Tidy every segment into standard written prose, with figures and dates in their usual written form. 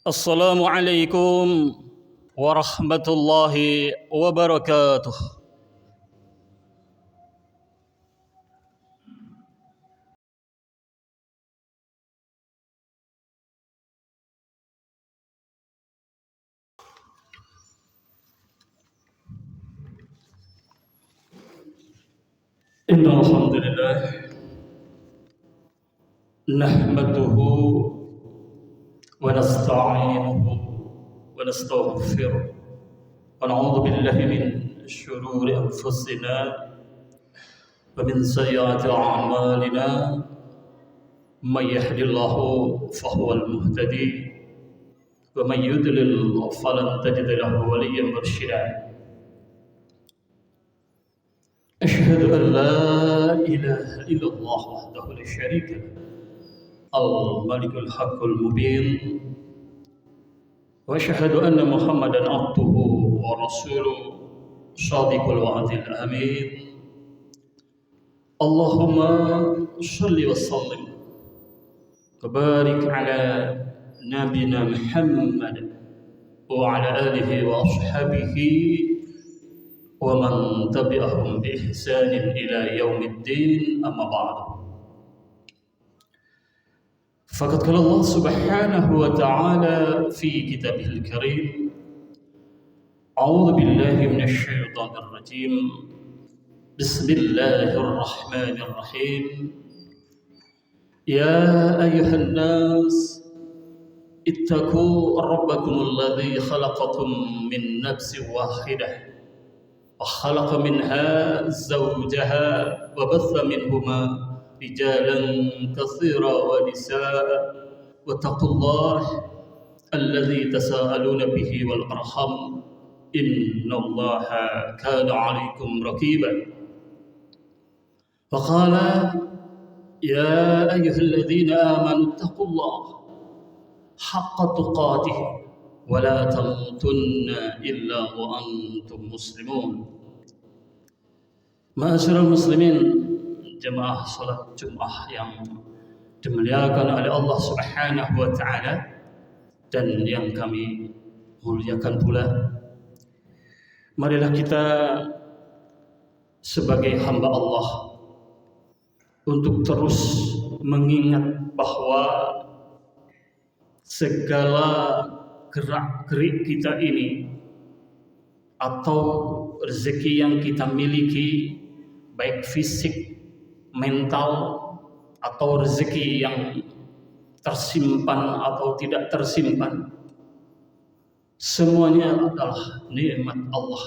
Assalamualaikum warahmatullahi wabarakatuh. Innal hamdalillah nahmaduhu wa nasta'inuhu wa nastaghfiruh wa na'udzu billahi min shururi anfusina wa min sayyiati a'malina may yahdihillahu fahuwal muhtadi wa may yudlil falan tajid lahu waliyyan mursyida. أشهد أن لا إله إلا الله وحده لا شريك له الملك الحق المبين وأشهد أن محمدا عبده ورسوله صادق الوعد الأمين اللهم صل وسلم وبارك على نبينا محمد وعلى آله وأصحابه ومن تبعهم بإحسان إلى يوم الدين أما بعد فقد قال الله سبحانه وتعالى في كتابه الكريم أعوذ بالله من الشيطان الرجيم بسم الله الرحمن الرحيم يا أيها الناس اتقوا ربكم الذي خلقكم من نفس واحدة وخلق منها زوجها وبث منهما رجالا كثيرا ونساء واتقوا الله الذي تساءلون به والأرحام إن الله كان عليكم رقيبا وقال يا أيها الذين آمنوا اتقوا الله حق تقاته ولا تموتن إلا وأنتم مسلمون. Ma'asyiral muslimin, jemaah salat Jumat yang dimuliakan oleh Allah Subhanahu wa taala dan yang kami muliakan pula. Marilah kita sebagai hamba Allah untuk terus mengingat bahwa segala gerak-gerik kita ini atau rezeki yang kita miliki, baik fisik, mental, atau rezeki yang tersimpan atau tidak tersimpan, semuanya adalah nikmat Allah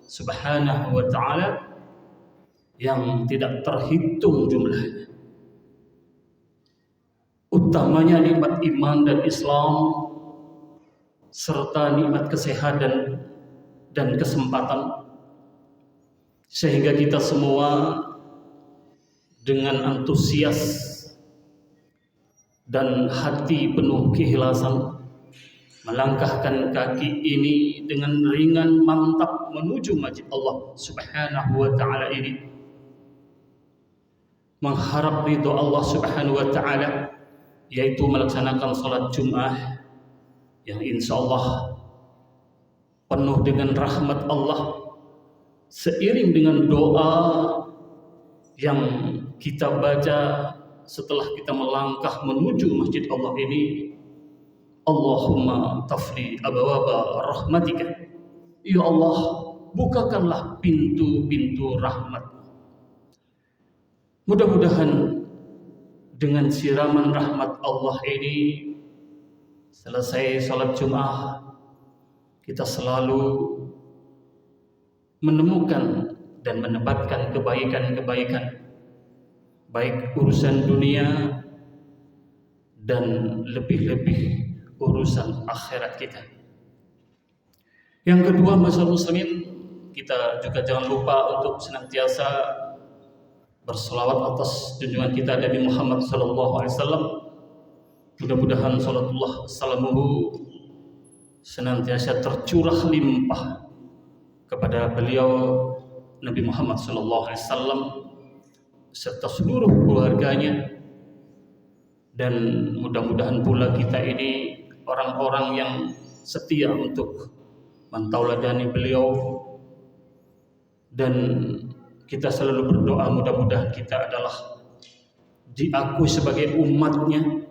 Subhanahu wa ta'ala yang tidak terhitung jumlahnya. Utamanya nikmat iman dan Islam, serta nikmat kesehatan dan kesempatan, sehingga kita semua dengan antusias dan hati penuh keikhlasan melangkahkan kaki ini dengan ringan mantap menuju masjid Allah Subhanahu wa ta'ala ini, mengharap ridho Allah Subhanahu wa ta'ala, yaitu melaksanakan salat Jumat yang insya Allah penuh dengan rahmat Allah, seiring dengan doa yang kita baca setelah kita melangkah menuju masjid Allah ini. Allahumma tafli abwaba rahmatika, ya Allah, bukakanlah pintu-pintu rahmat. Mudah-mudahan dengan siraman rahmat Allah ini, selesai salat Jumat, kita selalu menemukan dan mendapatkan kebaikan-kebaikan, baik urusan dunia dan lebih-lebih urusan akhirat kita. Yang kedua, masyarakat muslimin, kita juga jangan lupa untuk senantiasa berselawat atas junjungan kita Nabi Muhammad SAW. Mudah-mudahan salatullah salamuhu senantiasa tercurah limpah kepada beliau Nabi Muhammad SAW serta seluruh keluarganya, dan mudah-mudahan pula kita ini orang-orang yang setia untuk mentauladani beliau, dan kita selalu berdoa mudah-mudahan kita adalah diakui sebagai umatnya,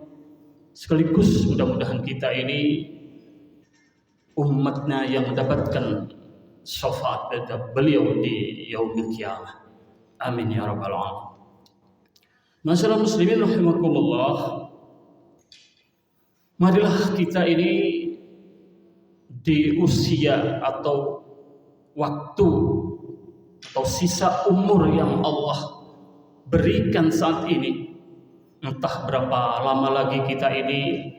sekaligus mudah-mudahan kita ini umatnya yang mendapatkan syafaat beliau di yaumil qiyamah. Amin ya rabbal alamin. Masyaallah muslimin rahimakumullah, marilah kita ini di usia atau waktu atau sisa umur yang Allah berikan saat ini, entah berapa lama lagi kita ini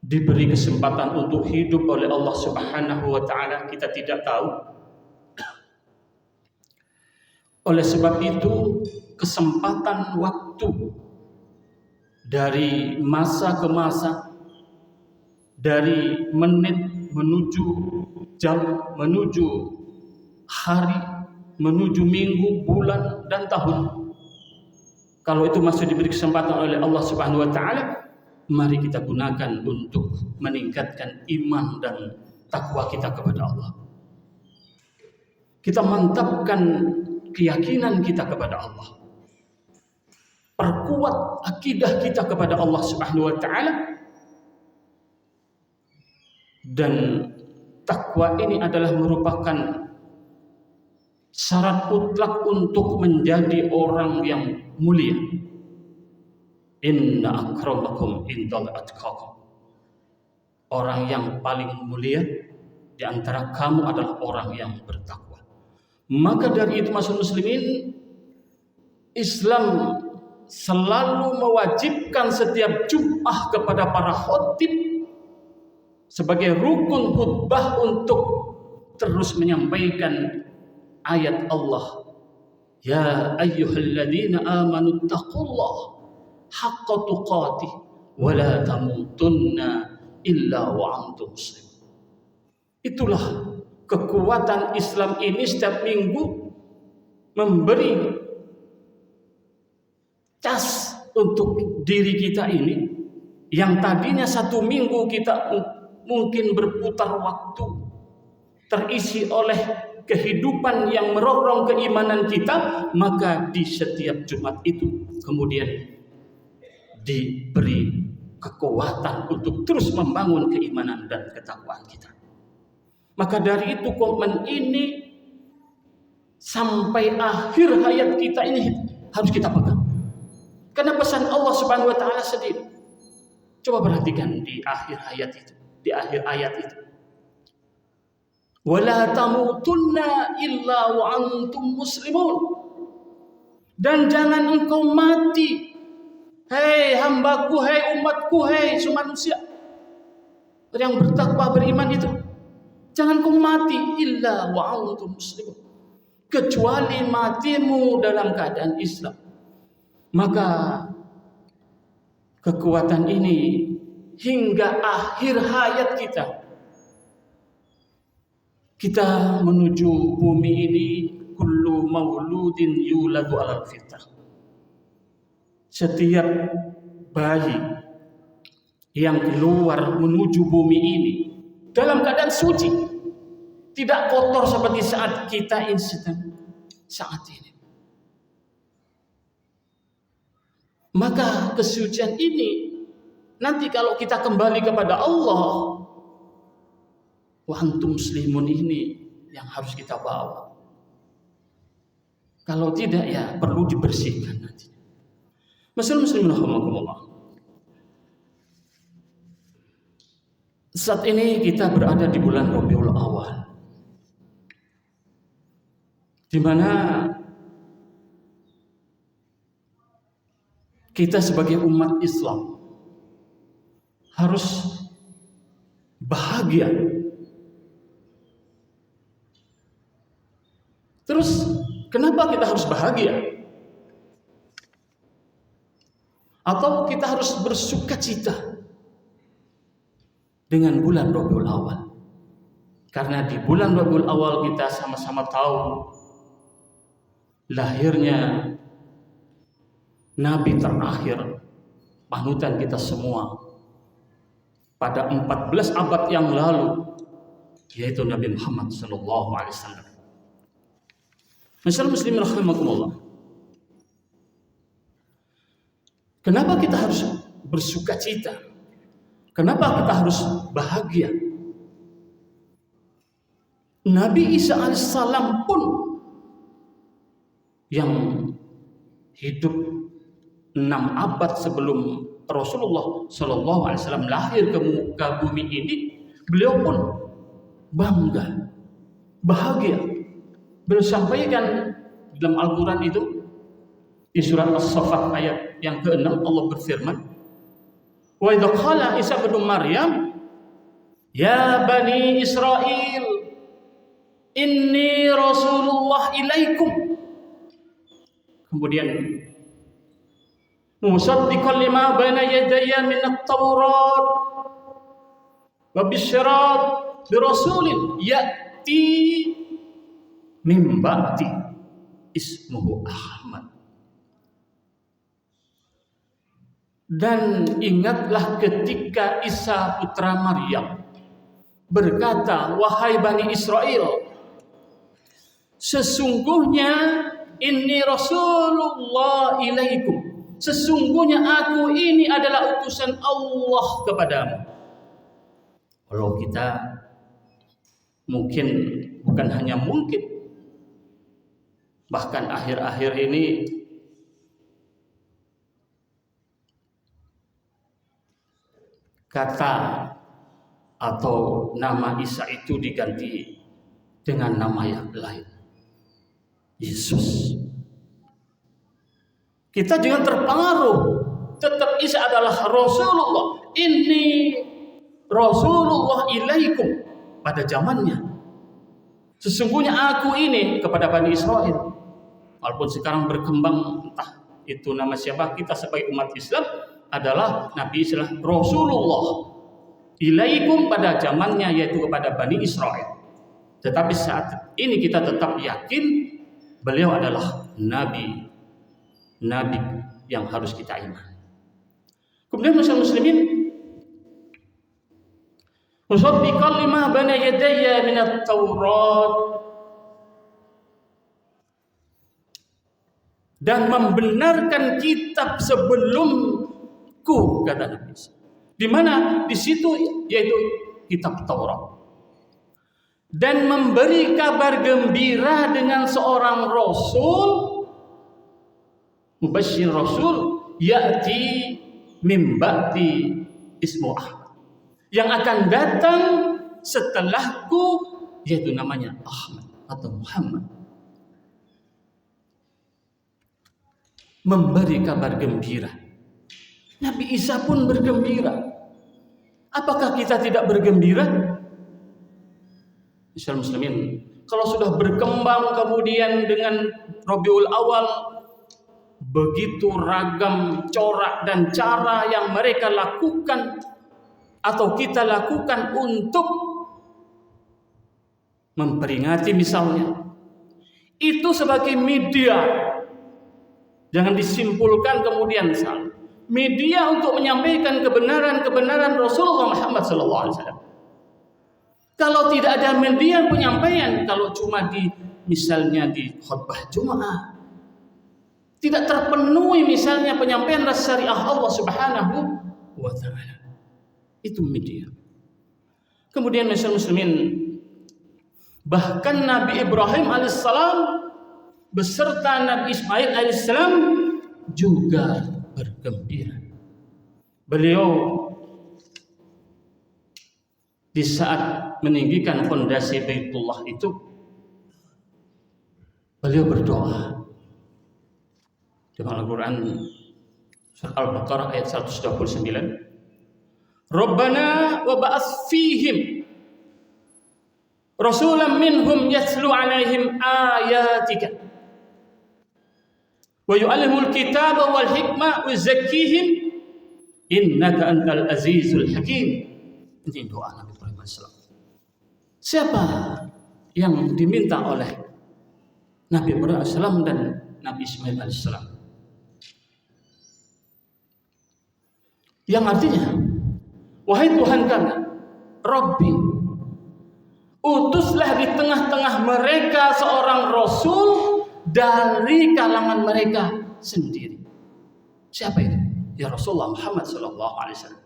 diberi kesempatan untuk hidup oleh Allah Subhanahu wa taala, kita tidak tahu. Oleh sebab itu, kesempatan waktu dari masa ke masa, dari menit menuju jam, menuju hari, menuju minggu, bulan, dan tahun, kalau itu masih diberi kesempatan oleh Allah Subhanahu wa taala, mari kita gunakan untuk meningkatkan iman dan takwa kita kepada Allah. Kita mantapkan keyakinan kita kepada Allah, perkuat akidah kita kepada Allah Subhanahu wa taala. Dan takwa ini adalah merupakan syarat mutlak untuk menjadi orang yang mulia. Inna akramakum indallahi atqakum. Orang yang paling mulia di antara kamu adalah orang yang bertakwa. Maka dari itu masyaallah muslimin, Islam selalu mewajibkan setiap Jumat kepada para khatib sebagai rukun khutbah untuk terus menyampaikan ayat Allah, ya ayyuhalladzina amanu taqullaha haqqa tuqatih wa la tamutunna illa wa antum muslimun. Itulah kekuatan Islam ini, setiap minggu memberi cas untuk diri kita ini, yang tadinya satu minggu kita mungkin berputar waktu terisi oleh kehidupan yang merongrong keimanan kita, maka di setiap Jumat itu kemudian diberi kekuatan untuk terus membangun keimanan dan ketakwaan kita. Maka dari itu komitmen ini sampai akhir hayat kita ini harus kita pegang. Karena pesan Allah Subhanahu wa taala sendiri. Coba perhatikan di akhir hayat itu, di akhir ayat itu. Wala tamutunna illa wa antum muslimun. Dan jangan engkau mati, hei hambaku, hei umatku, hei manusia yang bertakwa beriman itu, jangan kau mati illa wa antum muslimun, kecuali matimu dalam keadaan Islam. Maka kekuatan ini hingga akhir hayat kita menuju bumi ini, kullu mauludin yuladu alal fitrah. Setiap bayi yang keluar menuju bumi ini dalam keadaan suci, tidak kotor seperti saat kita sedang saat ini. Maka kesucian ini nanti kalau kita kembali kepada Allah, wa antum muslimun ini yang harus kita bawa. Kalau tidak, ya perlu dibersihkan nanti. Muslimin rahimakumullah. Saat ini kita berada di bulan Rabiul Awal, di mana kita sebagai umat Islam harus bahagia. Terus kenapa kita harus bahagia? Atau kita harus bersukacita dengan bulan Rabiul Awal? Karena di bulan Rabiul Awal kita sama-sama tahu lahirnya Nabi terakhir, panutan kita semua, pada 14 abad yang lalu, yaitu Nabi Muhammad sallallahu alaihi wasallam. Masyaallah muslimin rahimakumullah. Kenapa kita harus bersuka cita? Kenapa kita harus bahagia? Nabi Isa alaihissalam pun yang hidup 6 abad sebelum Rasulullah Shallallahu Alaihi Wasallam lahir ke muka bumi ini, beliau pun bangga, bahagia. Beliau sampaikan dalam Al-Quran itu di surat As-Saffat ayat yang ke-6, Allah berfirman, wa idza qala Isa bin Maryam ya bani Israil inni rasulullah ilaikum. Kemudian musaddiqan lima baina yadayya min at-taurat wa bisyarat bi rasulin ya'ti min ba'di ismuhu Ahmad. Dan ingatlah ketika Isa putra Maryam berkata, wahai Bani Israel, sesungguhnya inni Rasulullah ilaikum, sesungguhnya aku ini adalah utusan Allah kepadamu. Kalau kita mungkin, bukan hanya mungkin, bahkan akhir-akhir ini kata atau nama Isa itu diganti dengan nama yang lain, Yesus. Kita jangan terpengaruh, tetap Isa adalah Rasulullah. Ini Rasulullah ilaikum pada zamannya. Sesungguhnya aku ini kepada Bani Israel. Walaupun sekarang berkembang entah itu nama siapa, kita sebagai umat Islam adalah Nabi Isa Rasulullah ilaikum pada zamannya, yaitu kepada Bani Israel. Tetapi saat ini kita tetap yakin beliau adalah Nabi yang harus kita iman. Kemudian muslimin, musaddiqan lima baina yadayya min at-taurat, dan membenarkan kitab sebelumku, kata Nabi. Di mana? Di situ yaitu kitab Taurat. Dan memberi kabar gembira dengan seorang rasul, mubasyir rasul, ya'ti min ba'di ismu Ahmad, yang akan datang setelahku, yaitu namanya Ahmad atau Muhammad. Memberi kabar gembira. Nabi Isa pun bergembira. Apakah kita tidak bergembira? Insyaallah muslimin, kalau sudah berkembang kemudian dengan Rabiul Awal, begitu ragam corak dan cara yang mereka lakukan atau kita lakukan untuk memperingati misalnya, itu sebagai media. Jangan disimpulkan kemudian salah. Media untuk menyampaikan kebenaran Rasulullah Muhammad SAW. Kalau tidak ada media penyampaian, kalau cuma misalnya di khutbah Jumat, tidak terpenuhi misalnya penyampaian syariah Allah Subhanahu wa Ta'ala, itu media. Kemudian muslimin, bahkan Nabi Ibrahim alaihissalam beserta Nabi Ismail alaihissalam juga bergembira. Beliau di saat meninggikan fondasi Baitullah itu, beliau berdoa dalam Al-Quran surah Al-Baqarah ayat 129, Rabbana wa ba'ats fihim rasulan minhum yatlu alaihim ayatika wa yu'allimul kitaba wal hikmah wa zakkihim innaka antal azizul hakim. Ini doa Nabi Ibrahim alaihissalam. Siapa yang diminta oleh Nabi Ibrahim alaihissalam dan Nabi Ismail alaihissalam? Yang artinya wahai Tuhan kami, Rabbi, utuslah di tengah-tengah mereka seorang rasul dari kalangan mereka sendiri. Siapa itu? Ya Rasulullah Muhammad sallallahu alaihi wasallam,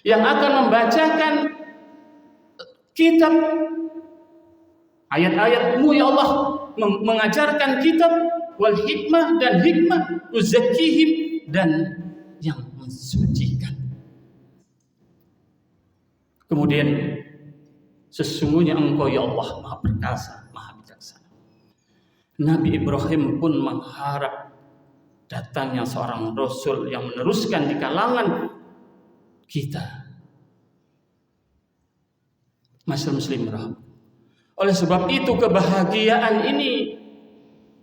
yang akan membacakan kitab, ayat-ayatmu ya Allah, mengajarkan kitab, wal hikmah dan hikmah, uzakihim dan yang mensucikan. Kemudian sesungguhnya Engkau ya Allah Maha perkasa, Maha bijaksana. Nabi Ibrahim pun mengharap datangnya seorang rasul yang meneruskan di kalangan kita. Masyarakat muslim rahmat. Oleh sebab itu kebahagiaan ini,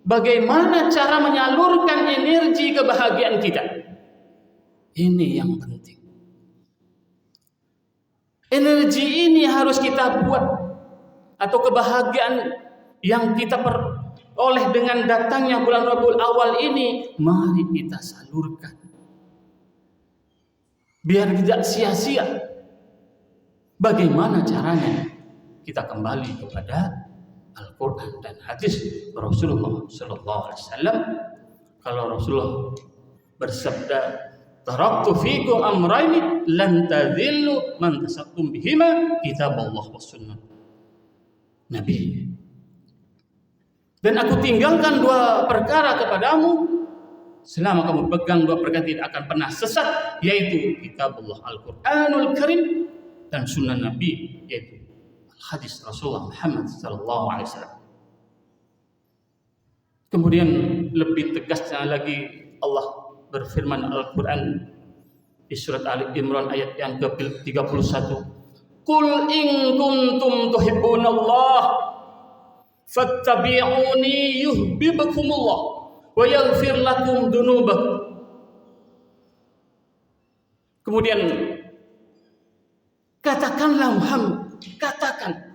bagaimana cara menyalurkan energi kebahagiaan kita? Ini yang penting. Energi ini harus kita buat, atau kebahagiaan yang kita peroleh dengan datangnya bulan Rabiul Awal ini, mari kita salurkan. Biar tidak sia-sia. Bagaimana caranya? Kita kembali kepada Al-Quran dan hadis Rasulullah sallallahu alaihi wasallam. Kalau Rasulullah bersabda, taraktu fikum amrayni lan tadhillu man tasaktum bihima, kitabullah was sunnah. Nabi, dan aku tinggalkan dua perkara kepadamu, selama kamu pegang dua perkara tidak akan pernah sesat, yaitu kitabullah Al-Quranul Karim dan sunnah Nabi, yaitu hadis Rasulullah Muhammad sallallahu alaihi wasallam. Kemudian lebih tegasnya lagi Allah berfirman Al-Quran di surat Ali Imran ayat yang ke-31. Qul in kuntum tuhibbunallah fattabi'uni yuhibbukumullah wa yaghfir lakum dunubakum. Kemudian katakanlah Muhammad, katakan,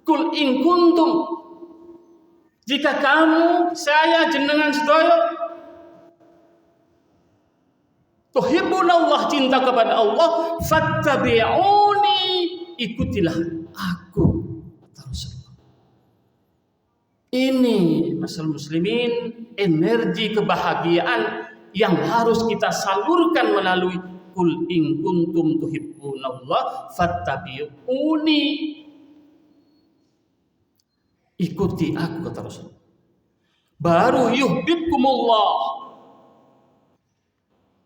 qul in kuntum, jika kamu, saya, jenengan sedaya tuhibbunallah, cinta kepada Allah, fattabi'uni, ikutilah aku, kata Rasulullah. Ini masyarakat muslimin, energi kebahagiaan yang harus kita salurkan melalui qul in kuntum tuhibbunallah fattabi'uni, ikuti aku, kata Rasulullah. Baru yuhibbukumullah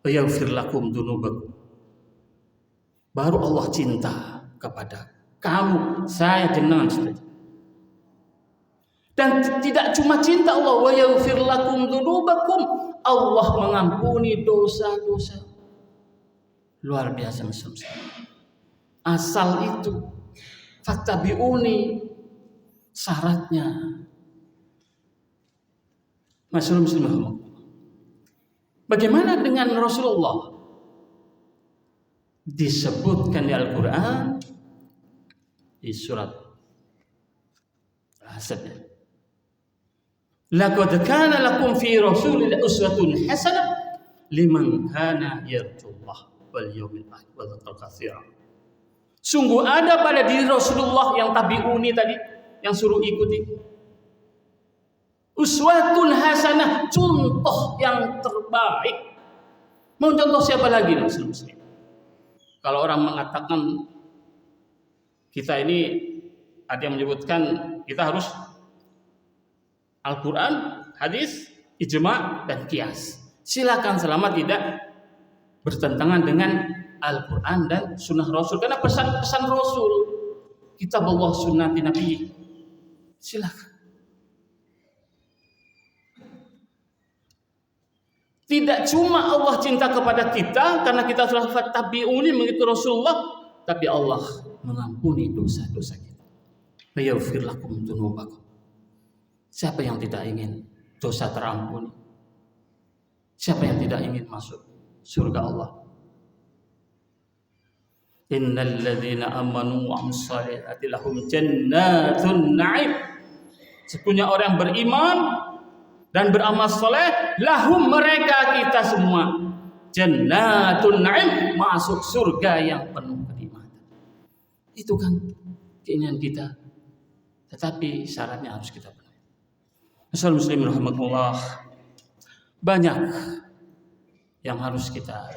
wa yaghfir lakum dunubakum, baru Allah cinta kepada kamu, saya, jenengan saja. Dan tidak cuma cinta Allah, wa yaghfir lakum dunubakum, Allah mengampuni dosa-dosa. Luar biasa Muslim. Asal itu fattabi'uni, syaratnya Masyaallah Muslim. Bagaimana dengan Rasulullah? Disebutkan di Al-Quran di surat Al-Ahzab, laqad kana lakum fi rasulillahi uswatun hasanah liman kana yarjullah wal yawmil akhir wa dzakara katsiran. Sungguh ada pada diri Rasulullah yang tabi'uni tadi, yang suruh ikuti, uswatun hasanah, contoh yang terbaik. Mau contoh siapa lagi? Muslim. Kalau orang mengatakan kita ini, ada yang menyebutkan kita harus Al-Quran, hadis, ijma' dan qiyas. Silakan selama tidak bertentangan dengan Al-Quran dan sunnah Rasul. Karena pesan-pesan Rasul, kitab Allah, sunnah Nabi, silakan. Tidak cuma Allah cinta kepada kita karena kita sudah fattabi'uni mengikuti Rasulullah, tapi Allah mengampuni dosa-dosa kita. Wa yaghfir lakum dunubakum. Siapa yang tidak ingin dosa terampuni? Siapa yang tidak ingin masuk surga Allah? Innal ladzina amanu wa amilus shalihati lahum jannatun na'im. Sesungguhnya orang beriman dan beramal soleh, lahum, mereka, kita semua, jannatun na'im, masuk surga yang penuh kenikmatan. Itu kan keinginan kita. Tetapi syaratnya harus kita penuhi. Masyaallah muslimin rahimakumullah. Banyak yang harus kita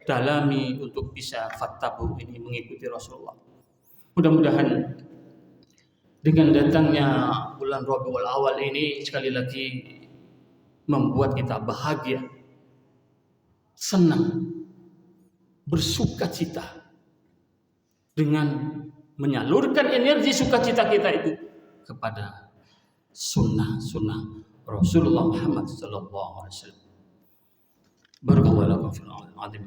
dalami untuk bisa fattabu ini, mengikuti Rasulullah. Mudah-mudahan dengan datangnya bulan Rabiul Awal ini sekali lagi membuat kita bahagia, senang, bersukacita dengan menyalurkan energi sukacita kita itu kepada sunnah-sunnah Rasulullah Muhammad sallallahu alaihi wasallam. Barakallahu lakum fil azim.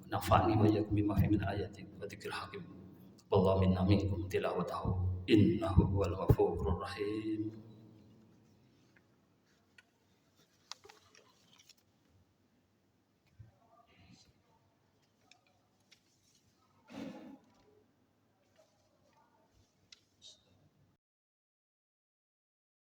Nafa'ni wa iyyakum bima fihi min ayati wa dzikril hakim. Wallahu minna minkum tilawatahu innahu huwal ghafurur rahim.